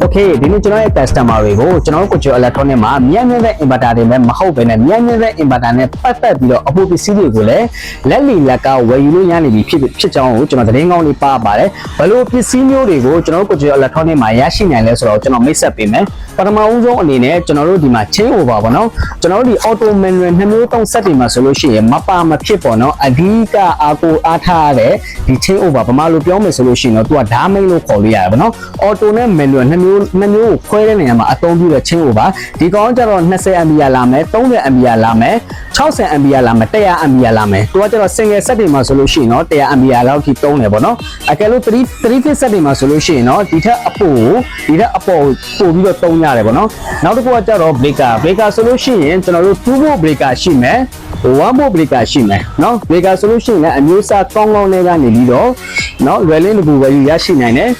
โอเคဒီနေ့ကျွန်တော်ရဲ့ customer တွေကိုကျွန်တော်တို့ Kojo Electronic မှာမြန်မြန်တဲ့ inverter တွေနဲ့မဟုတ်ဘဲနဲ့မြန်မြန်တဲ့ inverter နဲ့ပတ်သက်ပြီးတော့အဖို့ပစ္စည်းတွေကိုလည်းလက်လီလက်ကဝယ်ယူလို့ရနေပြီဖြစ်ကြောင်းကိုကျွန်တော်သတင်းကောင်းလေးပါပါတယ်ဘယ်လိုပစ္စည်းမျိုးတွေကိုကျွန်တော်တို့ Kojo Electronic မှာရရှိနိုင်လဲဆိုတော့ကျွန်တော်မိတ်ဆက်ပေးမယ်ပထမဦးဆုံးအနေနဲ့ကျွန်တော်တို့ဒီမှာ chain over ပေါ့နော်ကျွန်တော်တို့ဒီ auto manual နှစ်မျိုးသုံး set တွေမှာဆိုလို့ရှိရင်မပါမဖြစ်ပေါ့နော်အဓိကအားကိုအားထားရတဲ့ဒီ chain over ဗမာလိုပြောမယ်ဆိုလို့ရှိရင်တော့သူကဓာမိန်လို့ခေါ်လို့ရတယ်ပေါ့နော် auto နဲ့ manual နှစ်မျိုးကိုခွဲတဲ့နေရာမှာအသုံးပြုတဲ့ chain over ဒီကောင်ကျတော့20 ampere လာမယ်30 ampere လာမယ်60 ampere လာမယ်100 ampere လာမယ်သူကကျတော့ single set တွေမှာဆိုလို့ရှိရင်တော့100 ampere လောက်ထိသုံးတယ်ပေါ့နော်အကယ်လို့3 phase set တွေမှာဆိုလို့ရှိရင်တော့ဒီထက်အပေါ်ပို့ပြီးတော့သုံးရတယ်ပေါ့နော်နောက်တစ်ခုကကျတော့ breaker ဆိုလို့ရှိရင်ကျွန်တော်တို့ 2 volt breaker ရှိမယ်1 volt breaker ရှိမယ်เนาะ breaker ဆိုလို့ရှိရင်လည်းအမျိုးအစားကောင်းကောင်းလေးကနေပြီးတော့เนาะလွယ်လင်းတကူပဲရရှိနိုင်တယ်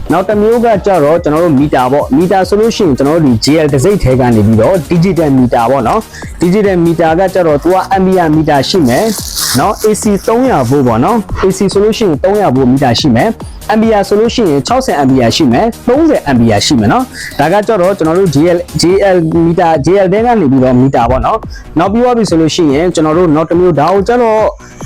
နောက်တစ်မျိုးကကြတော့ကျွန်တော်တို့မီတာပေါ့မီတာဆိုလို့ရှိရင်ကျွန်တော်တို့ဒီ GL တစ်စိတ်ထဲကနေပြီးတော့ digital meter ပေါ့နော် digital meter ကကြတော့သူက ampere meter ရှိမယ်เนาะ AC 300 volt ပေါ့နော် AC ဆိုလို့ရှိရင်300 volt meter ရှိမယ်ampere ဆိုလို့ရှိရင်60 ampere ရှိမယ်30 ampere ရှိမယ်เนาะဒါကကြတော့ကျွန်တော်တို့ GL meter GL တဲကနေပြီးတော့ meter ပေါ့เนาะနောက်ပြီးတော့ပြီဆိုလို့ရှိရင်ကျွန်တော်တို့နောက်တစ်မျိုးဒါကိုကြတော့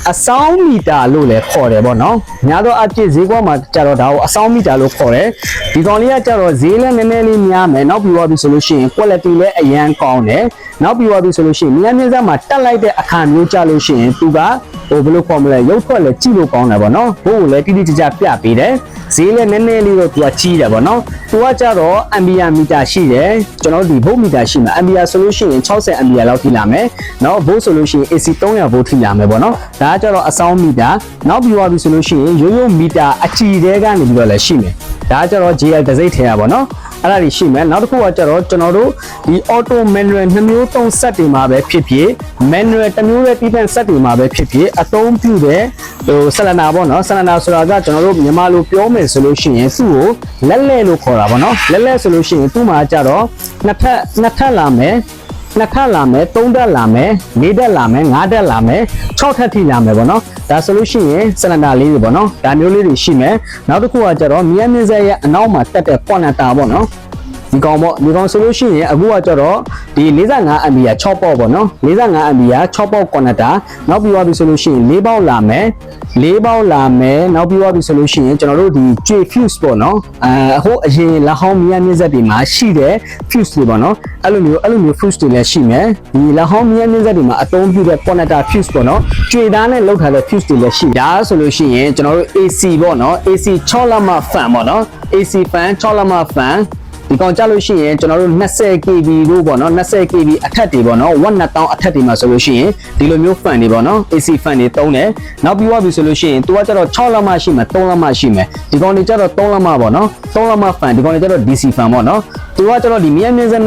အဆောင်မီတာလို့လည်းခေါ်တယ်ပေါ့နော်များသောအားဖြင့်ဈေးကွက်မှာကြတော့ဒါကိုအဆောင်မီတာလို့ခေါ်တယ်ဒီကောင်လေးကကြတော့ဈေးလည်းနည်းနည်းလေးများမယ်နောက်ပြီးတော့ပြီဆိုလို့ရှိရင် quality လည်းအရန်ကောင်းတယ်နောက်ပြီးတော့ပြီဆိုလို့ရှိရင်မြန်မြန်စားမှာတက်လိုက်တဲ့အခါမျိုးကြလို့ရှိရင်သူကဘယ်လိုခေါ်မလဲရုပ်ထွက်လည်းကြည့်လို့ကောင်းတယ်ပေါ့နော်ဘို့ကိုလည်းတိတိကျကျပြပေးတယ်ဈေးလည်းနည်းနည်းလေးတော့သူကကြီးတယ်ပေါ့နော်သူကကြတော့ ampere meter ရှိတယ်ကျွန်တော်တို့ဒီ volt meter ရှိမယ် ampere ဆိုလို့ရှိရင်60 ampere လောက်ထိလာမယ်နော် volt ဆိုလို့ရှိရင် AC 300 volt ထိလာမယ်ပေါ့နော်ဒါကကြတော့အဆောင်မီတာနောက်ပြီးတော့ပြီဆိုလို့ရှိရင်ရိုးရိုးမီတာအကြည်တဲကနေပြီးတော့လည်းရှိမယ်ဒါကကြတော့ GL တစ်စိတ်ထဲရပါတော့အဲ့ဒါတွေရှိမယ်နောက်တစ်ခုကကြတော့ကျွန်တော်တို့ဒီ auto manual နှစ်မျိုးသုံး set တွေမှာပဲဖြစ်ဖြစ် manual တစ်မျိုးပဲပြီးတဲ့ set တွေမှာပဲဖြစ်ဖြစ်အသုံးပြုတဲ့ဆလနာပေါ့နော်ဆလနာဆိုတာကကျွန်တော်တို့မြန်မာလိုပြောမယ်ဆိုလို့ရှိရင်သူ့ကိုလက်လဲလို့ခေါ်တာပေါ့နော်လက်လဲဆိုလို့ရှိရင်သူ့မှာကြတော့နှစ်ထပ်လာမယ်2ထပ်လာမယ်3ထပ်လာမယ်4ထပ်လာမယ်5ထပ်လာမယ်6ထပ်ထိလာမယ်ပေါ့နော်ဒါဆိုလို့ရှိရင်ဆလန်ဒါလေးတွေပေါ့နော်ဒါမျိုးလေးတွေရှိမယ်နောက်တစ်ခုကကြတော့မြန်မြန်စက်ရဲ့အနောက်မှာတက်တဲ့ connector ပေါ့နော်ဒီကောင်ဆိုလို့ရှိရင်အခုကကြတော့ဒီ45 ampere 6ပေါက်ပေါ့နော်45 ampere 6ပေါက် connector နောက်ပြီးတော့ပြီဆိုလို့ရှိရင်4ပေါက်လာမယ်နောက်ပြီးတော့ပြီဆိုလို့ရှိရင်ကျွန်တော်တို့ဒီကျွေ fuse ပေါ့နော်ဟိုအရင်လက်ဟောင်းမြန်မြန်စက်တွေမှာရှိတဲ့ fuse တွေပေါ့နော်အဲ့လိုမျိုး fuse တွေလည်းရှိမယ်ဒီလက်ဟောင်းမြန်မြန်စက်တွေမှာအသုံးပြုတဲ့ connector fuse ပေါ့နော်ကျွေသားနဲ့လောက်ထားတဲ့ fuse တွေလည်းရှိဒါဆိုလို့ရှိရင်ကျွန်တော်တို့ AC ပေါ့နော် AC 6လက်မ fan ပေါ့နော် AC fan 6လက်မ fanဒီကောင်ကြလို့ရှိရင်ကျွန်တော်တို့20 kV လို့ပေါ့နော်20 kV အထက်တွေပေါ့နော်1000အထက်တွေမှာဆိုလို့ရှိရင်ဒီလိုမျိုး fan တွေပေါ့နော် AC fan တွေသုံးတယ်နောက်ပြီးတော့ပြီဆိုလို့ရှိရင်သူကကြတော့6လက်မရှိမယ်3လက်မရှိမယ်ဒီကောင်တွေကြတော့3လက်မပေါ့နော်3လက်မ fan ဒီကောင်တွေကြတော့ DC fan ပေါ့နော်သူကကြတော့ဒီမြန်မြန်စက်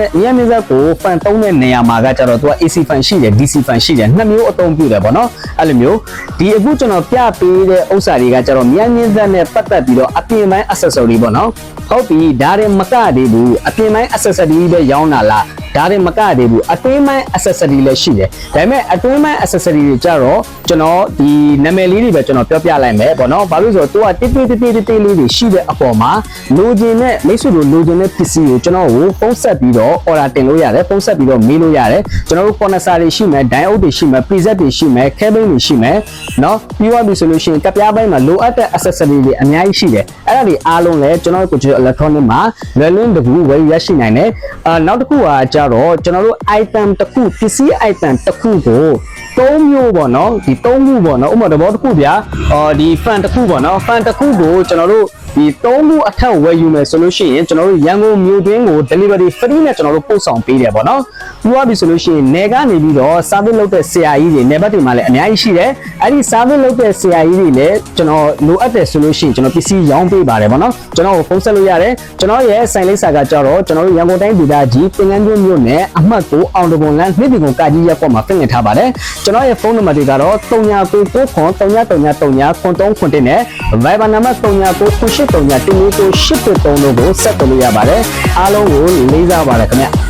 ကို fan သုံးတဲ့နေရာမှာကကြတော့သူက AC fan ရှိတယ် DC fan ရှိတယ်နှစ်မျိုးအသုံးပြုတယ်ပေါ့နော်အဲ့လိုမျိုးဒီအခုကျွန်တော်ပြပေးတဲ့ဥစ္စာတွေကကြတော့မြန်မြန်စက်နဲ့ပတ်သက်ပြီးတော့အပြင်ပိုင်း accessory ပေါ့နော်ဟုတ်ပြီဒါတွေမကသေးဘူးအပြင်ပိုင်း accessory ပဲရောင်းတာလားဒါတွေမကသေးဘူးအတွင်းပိုင်း accessory လည်းရှိတယ်ဒါပေမဲ့အတွင်းပိုင်း accessory တွေကြတော့ကျွန်တော်ဒီနာမည်လေးတွေပဲကျွန်တော်ပြောပြလိုက်မယ်ပေါ့နော်ဘာလို့ဆိုတော့သူကတိတိလေးတွေရှိတဲ့အပေါ်မှာလိုချင်တဲ့မိတ်ဆွေတို့လိုချင်တဲ့ပစ္စည်းကိုကျွန်တော်ကိုဖုန်းဆက်ပြီးတော့ order တင်လို့ရတယ်ဖုန်းဆက်ပြီးတော့မေးလို့ရတယ်ကျွန်တော်တို့ condenser တွေရှိမယ် diode တွေရှိမယ် preset တွေရှိမယ် cable တွေရှိမယ်เนาะပြီးသွားပြီဆိုလို့ရှိရင်ကပ်ပြားပိုင်းမှာလိုအပ်တဲ့ accessory တွေအများကြီးရှိတယ်အဲ့ဒါတွေအားလုံးလည်းကျွန်တော်တို့ Kojo Electronic မှာလွယ်လွန်းတကူဝယ်ရရှိနိုင်တယ်နောက်တစ်ခုကကြတော့ကျွန်တော်တို့ item တစ်ခုပစ္စည်း item တစ်ခုကို3မျိုးပေါ့နော်ဒီ3ခုပေါ့နော်ဥပမာတဘောတစ်ခုဗျာဒီ fan တစ်ခုပေါ့နော် fan တစ်ခုကိုကျွန်တော်တို့ဒီ3ခုအထက်ဝယ်ယူမယ်ဆိုလို့ရှိရင်ကျွန်တော်တို့ရန်ကုန်မြို့တွင်းကို delivery free နဲ့ကျွန်တော်တို့ပို့ဆောင်ပေးတယ်ပေါ့နော်ပြီးသွားပြီဆိုလို့ရှိရင်နယ်ကနေပြီးတော့ service လုပ်တဲ့ဆရာကြီးတွေနယ်ဘက်တွေမှာလည်းအများကြီးရှိတယ်အဲ့ဒီ service လုပ်တဲ့ဆရာကြီးတွေလည်းကျွန်တော်လိုအပ်တယ်ဆိုလို့ရှိရင်ကျွန်တော်ပစ္စည်းရောင်းပေးပါတယ်ပေါ့နော်ကျွန်တော်ကိုဖုန်းဆက်လို့ရတယ်ကျွန်တော်ရဲ့ဆိုင်လိပ်စာကကြတော့ကျွန်တော်တို့ရန်ကုန်တိုင်းဒေသကြီးပင်ကန်းကျွန်းမြို့နယ်အမှတ်9အောင်တဘုံလမ်းနှစ်ဒီကုန်းကာကြီးရပ်ကွက်မှာပြင်ထားပါတယ်ကျွန်တော်ရဲ့ဖုန်းနံပါတ်တွေကတော့39933333နဲ့ Viber နံပါတ်39938333တို့ကိုဆက်သွယ်လို့ရပါတယ်အားလုံးကိုလေးစားပါတယ်ခင်ဗျ